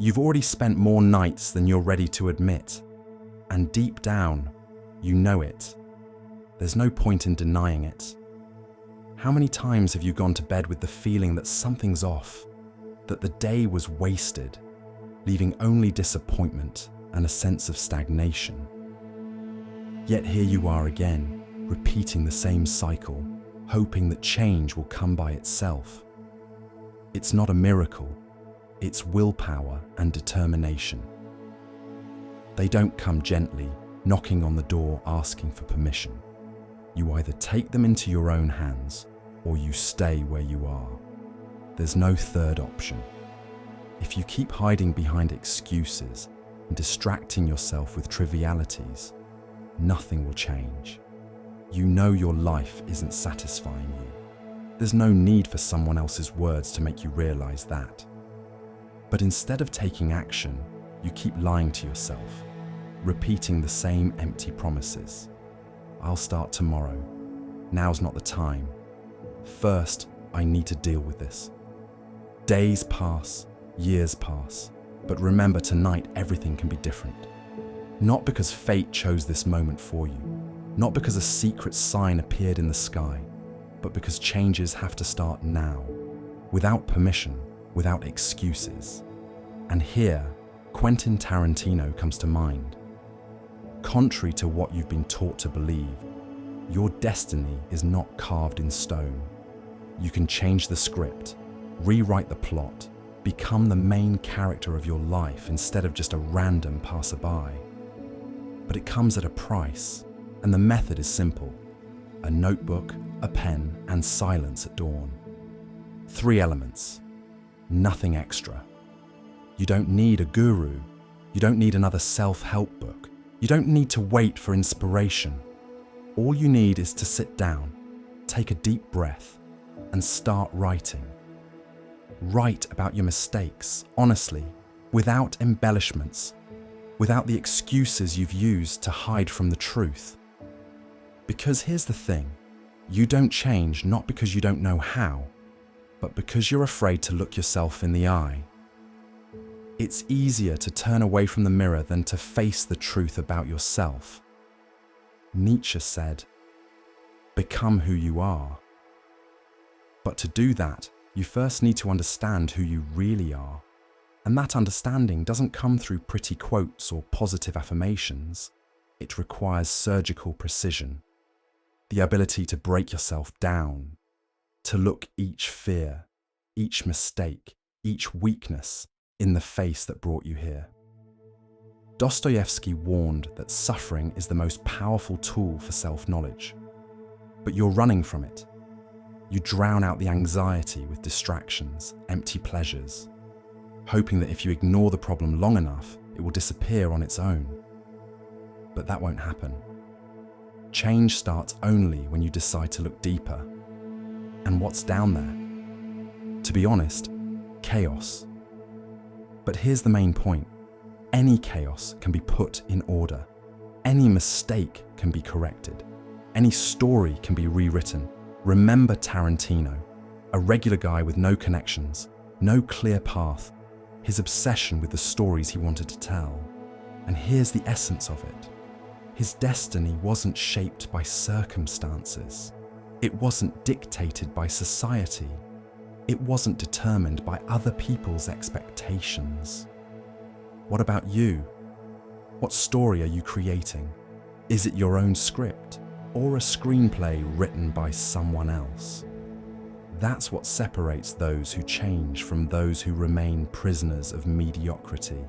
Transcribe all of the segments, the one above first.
You've already spent more nights than you're ready to admit. And deep down, you know it. There's no point in denying it. How many times have you gone to bed with the feeling that something's off, that the day was wasted, leaving only disappointment and a sense of stagnation? Yet here you are again, repeating the same cycle, hoping that change will come by itself. It's not a miracle, it's willpower and determination. They don't come gently, knocking on the door asking for permission. You either take them into your own hands or you stay where you are. There's no third option. If you keep hiding behind excuses and distracting yourself with trivialities, nothing will change. You know your life isn't satisfying you. There's no need for someone else's words to make you realize that. But instead of taking action, you keep lying to yourself, repeating the same empty promises. I'll start tomorrow. Now's not the time. First, I need to deal with this. Days pass, years pass, but remember tonight everything can be different. Not because fate chose this moment for you, not because a secret sign appeared in the sky, but because changes have to start now, without permission, without excuses. And here, Quentin Tarantino comes to mind. Contrary to what you've been taught to believe, your destiny is not carved in stone. You can change the script, rewrite the plot, become the main character of your life instead of just a random passerby. But it comes at a price, and the method is simple. A notebook, a pen, and silence at dawn. 3 elements, nothing extra. You don't need a guru. You don't need another self-help book. You don't need to wait for inspiration. All you need is to sit down, take a deep breath, and start writing. Write about your mistakes, honestly, without embellishments, without the excuses you've used to hide from the truth. Because here's the thing, you don't change not because you don't know how, but because you're afraid to look yourself in the eye. It's easier to turn away from the mirror than to face the truth about yourself. Nietzsche said, "Become who you are." But to do that, you first need to understand who you really are. And that understanding doesn't come through pretty quotes or positive affirmations. It requires surgical precision, the ability to break yourself down, to look each fear, each mistake, each weakness in the face that brought you here. Dostoevsky warned that suffering is the most powerful tool for self-knowledge. But you're running from it. You drown out the anxiety with distractions, empty pleasures, hoping that if you ignore the problem long enough, it will disappear on its own. But that won't happen. Change starts only when you decide to look deeper. And what's down there? To be honest, chaos. But here's the main point. Any chaos can be put in order. Any mistake can be corrected. Any story can be rewritten. Remember Tarantino, a regular guy with no connections, no clear path, his obsession with the stories he wanted to tell. And here's the essence of it. His destiny wasn't shaped by circumstances. It wasn't dictated by society. It wasn't determined by other people's expectations. What about you? What story are you creating? Is it your own script or a screenplay written by someone else? That's what separates those who change from those who remain prisoners of mediocrity.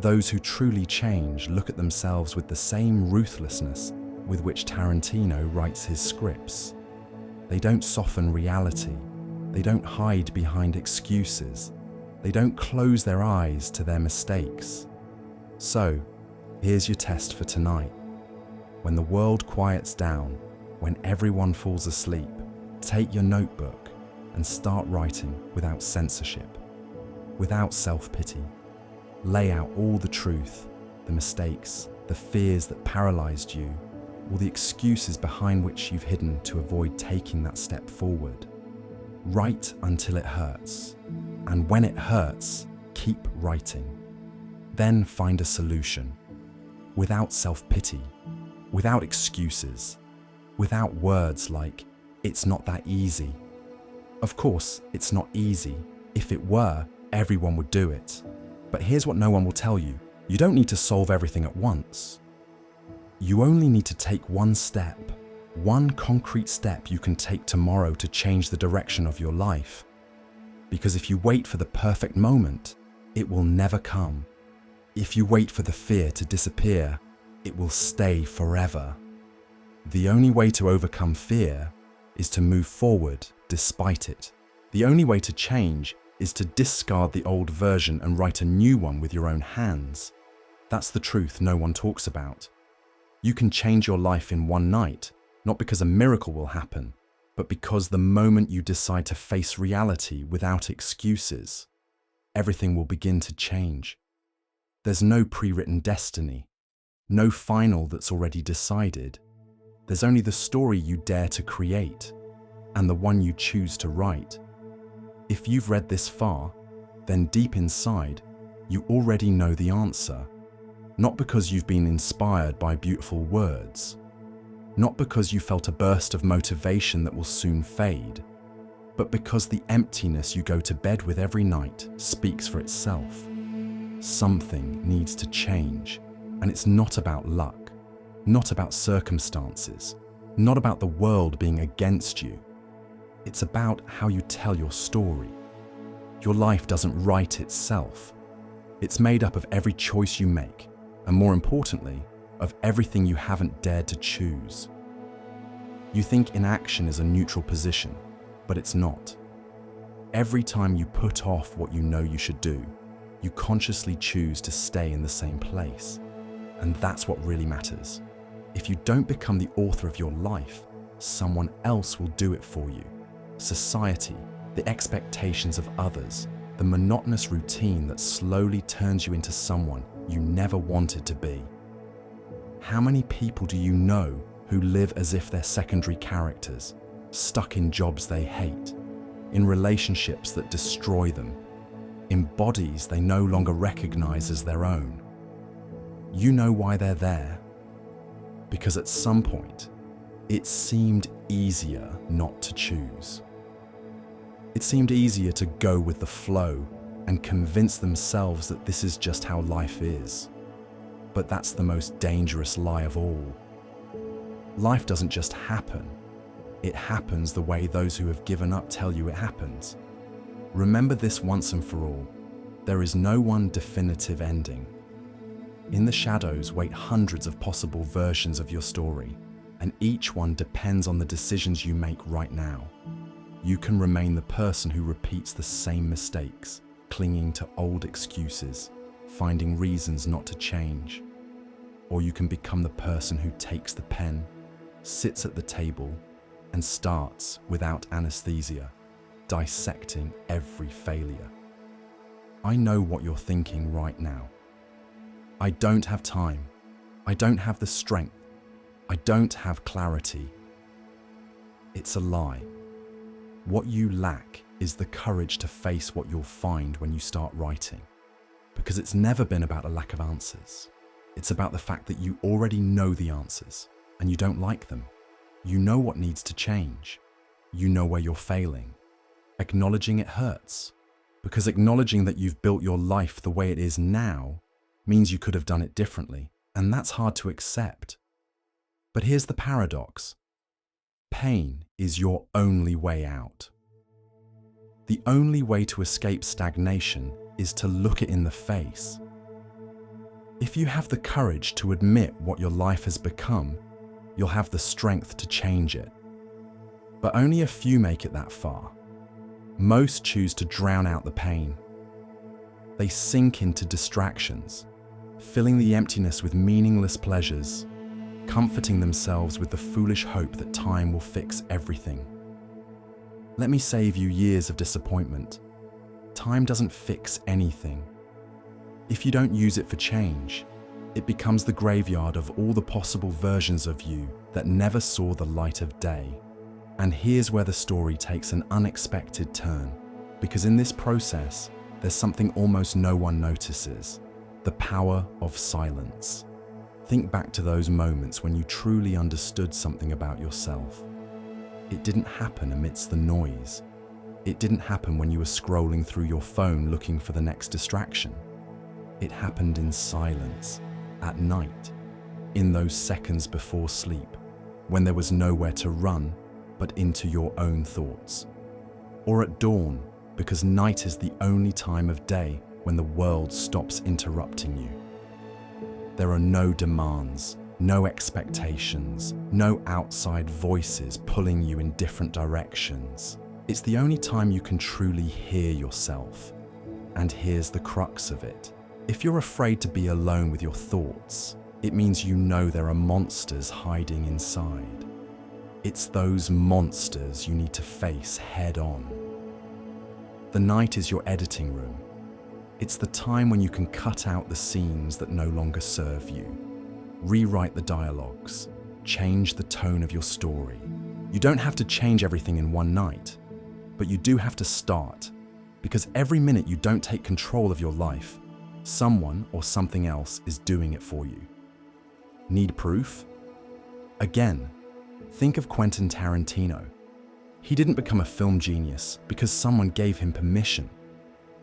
Those who truly change look at themselves with the same ruthlessness with which Tarantino writes his scripts. They don't soften reality. They don't hide behind excuses. They don't close their eyes to their mistakes. So, here's your test for tonight. When the world quiets down, when everyone falls asleep, take your notebook and start writing without censorship, without self-pity. Lay out all the truth, the mistakes, the fears that paralyzed you, or the excuses behind which you've hidden to avoid taking that step forward. Write until it hurts. And when it hurts, Keep writing. Then find a solution. Without self-pity, without excuses, without words like, "It's not that easy." Of course, it's not easy. If it were, everyone would do it. But here's what no one will tell you. You don't need to solve everything at once. You only need to take one step, one concrete step you can take tomorrow to change the direction of your life. Because if you wait for the perfect moment, it will never come. If you wait for the fear to disappear, it will stay forever. The only way to overcome fear is to move forward despite it. The only way to change is to discard the old version and write a new one with your own hands. That's the truth no one talks about. You can change your life in one night, not because a miracle will happen, but because the moment you decide to face reality without excuses, everything will begin to change. There's no pre-written destiny, no final that's already decided. There's only the story you dare to create, and the one you choose to write. If you've read this far, then deep inside, you already know the answer. Not because you've been inspired by beautiful words, not because you felt a burst of motivation that will soon fade, but because the emptiness you go to bed with every night speaks for itself. Something needs to change, and it's not about luck, not about circumstances, not about the world being against you. It's about how you tell your story. Your life doesn't write itself. It's made up of every choice you make, and more importantly, of everything you haven't dared to choose. You think inaction is a neutral position, but it's not. Every time you put off what you know you should do, you consciously choose to stay in the same place. And that's what really matters. If you don't become the author of your life, someone else will do it for you. Society, the expectations of others, the monotonous routine that slowly turns you into someone you never wanted to be. How many people do you know who live as if they're secondary characters, stuck in jobs they hate, in relationships that destroy them, in bodies they no longer recognize as their own? You know why they're there. Because at some point, it seemed easier not to choose. It seemed easier to go with the flow and convince themselves that this is just how life is. But that's the most dangerous lie of all. Life doesn't just happen. It happens the way those who have given up tell you it happens. Remember this once and for all. There is no one definitive ending. In the shadows wait hundreds of possible versions of your story, and each one depends on the decisions you make right now. You can remain the person who repeats the same mistakes, clinging to old excuses, finding reasons not to change. Or you can become the person who takes the pen, sits at the table, and starts without anesthesia, dissecting every failure. I know what you're thinking right now. I don't have time. I don't have the strength. I don't have clarity. It's a lie. What you lack is the courage to face what you'll find when you start writing. Because it's never been about a lack of answers. It's about the fact that you already know the answers and you don't like them. You know what needs to change. You know where you're failing. Acknowledging it hurts. Because acknowledging that you've built your life the way it is now means you could have done it differently, and that's hard to accept. But here's the paradox. Pain is your only way out. The only way to escape stagnation is to look it in the face. If you have the courage to admit what your life has become, you'll have the strength to change it. But only a few make it that far. Most choose to drown out the pain. They sink into distractions, filling the emptiness with meaningless pleasures, comforting themselves with the foolish hope that time will fix everything. Let me save you years of disappointment. Time doesn't fix anything. If you don't use it for change, it becomes the graveyard of all the possible versions of you that never saw the light of day. And here's where the story takes an unexpected turn, because in this process, there's something almost no one notices: the power of silence. Think back to those moments when you truly understood something about yourself. It didn't happen amidst the noise. It didn't happen when you were scrolling through your phone looking for the next distraction. It happened in silence, at night, in those seconds before sleep, when there was nowhere to run but into your own thoughts. Or at dawn, because night is the only time of day when the world stops interrupting you. There are no demands, no expectations, no outside voices pulling you in different directions. It's the only time you can truly hear yourself. And here's the crux of it. If you're afraid to be alone with your thoughts, it means you know there are monsters hiding inside. It's those monsters you need to face head on. The night is your editing room. It's the time when you can cut out the scenes that no longer serve you, rewrite the dialogues, change the tone of your story. You don't have to change everything in one night, but you do have to start, because every minute you don't take control of your life, someone or something else is doing it for you. Need proof? Again, think of Quentin Tarantino. He didn't become a film genius because someone gave him permission.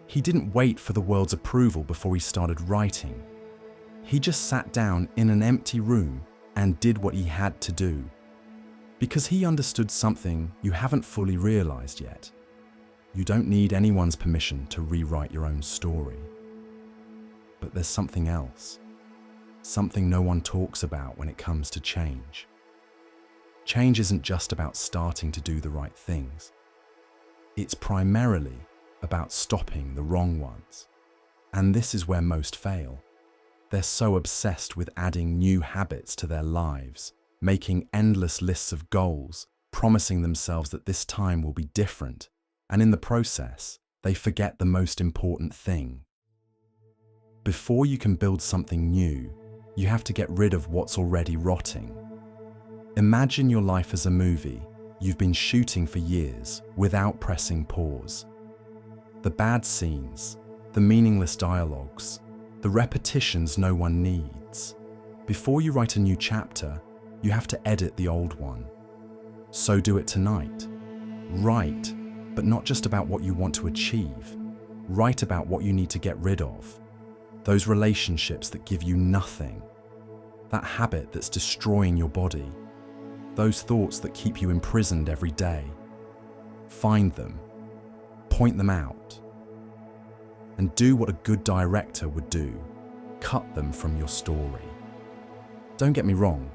He didn't wait for the world's approval before he started writing. He just sat down in an empty room and did what he had to do. Because he understood something you haven't fully realized yet. You don't need anyone's permission to rewrite your own story. But there's something else. Something no one talks about when it comes to change. Change isn't just about starting to do the right things. It's primarily about stopping the wrong ones. And this is where most fail. They're so obsessed with adding new habits to their lives, making endless lists of goals, promising themselves that this time will be different, and in the process, they forget the most important thing. Before you can build something new, you have to get rid of what's already rotting. Imagine your life as a movie you've been shooting for years without pressing pause. The bad scenes, the meaningless dialogues, the repetitions no one needs. Before you write a new chapter, you have to edit the old one. So do it tonight. Write, but not just about what you want to achieve. Write about what you need to get rid of. Those relationships that give you nothing. That habit that's destroying your body. Those thoughts that keep you imprisoned every day. Find them. Point them out. And do what a good director would do. Cut them from your story. Don't get me wrong.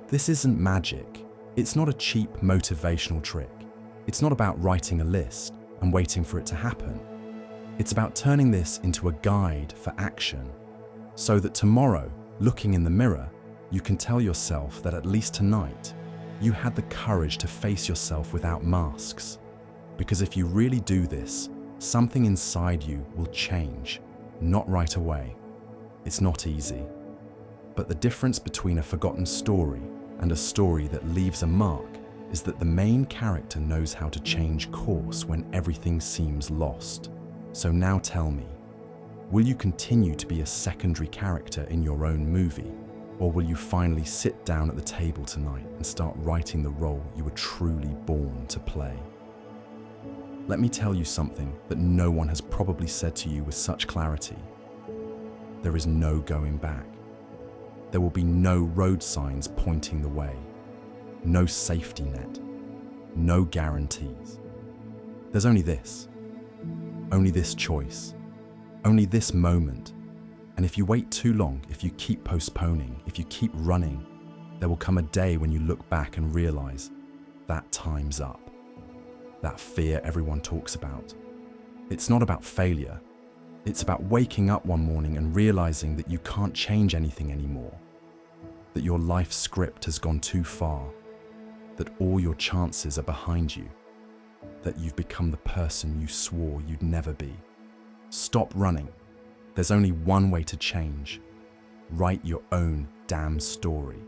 This isn't magic. It's not a cheap motivational trick. It's not about writing a list and waiting for it to happen. It's about turning this into a guide for action, so that tomorrow, looking in the mirror, you can tell yourself that at least tonight, you had the courage to face yourself without masks. Because if you really do this, something inside you will change, not right away. It's not easy. But the difference between a forgotten story and a story that leaves a mark is that the main character knows how to change course when everything seems lost. So now tell me, will you continue to be a secondary character in your own movie? Or will you finally sit down at the table tonight and start writing the role you were truly born to play? Let me tell you something that no one has probably said to you with such clarity. There is no going back. There will be no road signs pointing the way, no safety net, no guarantees. There's only this choice, only this moment. And if you wait too long, if you keep postponing, if you keep running, there will come a day when you look back and realize that time's up. That fear everyone talks about. It's not about failure. It's about waking up one morning and realizing that you can't change anything anymore. That your life script has gone too far. That all your chances are behind you. That you've become the person you swore you'd never be. Stop running. There's only one way to change. Write your own damn story.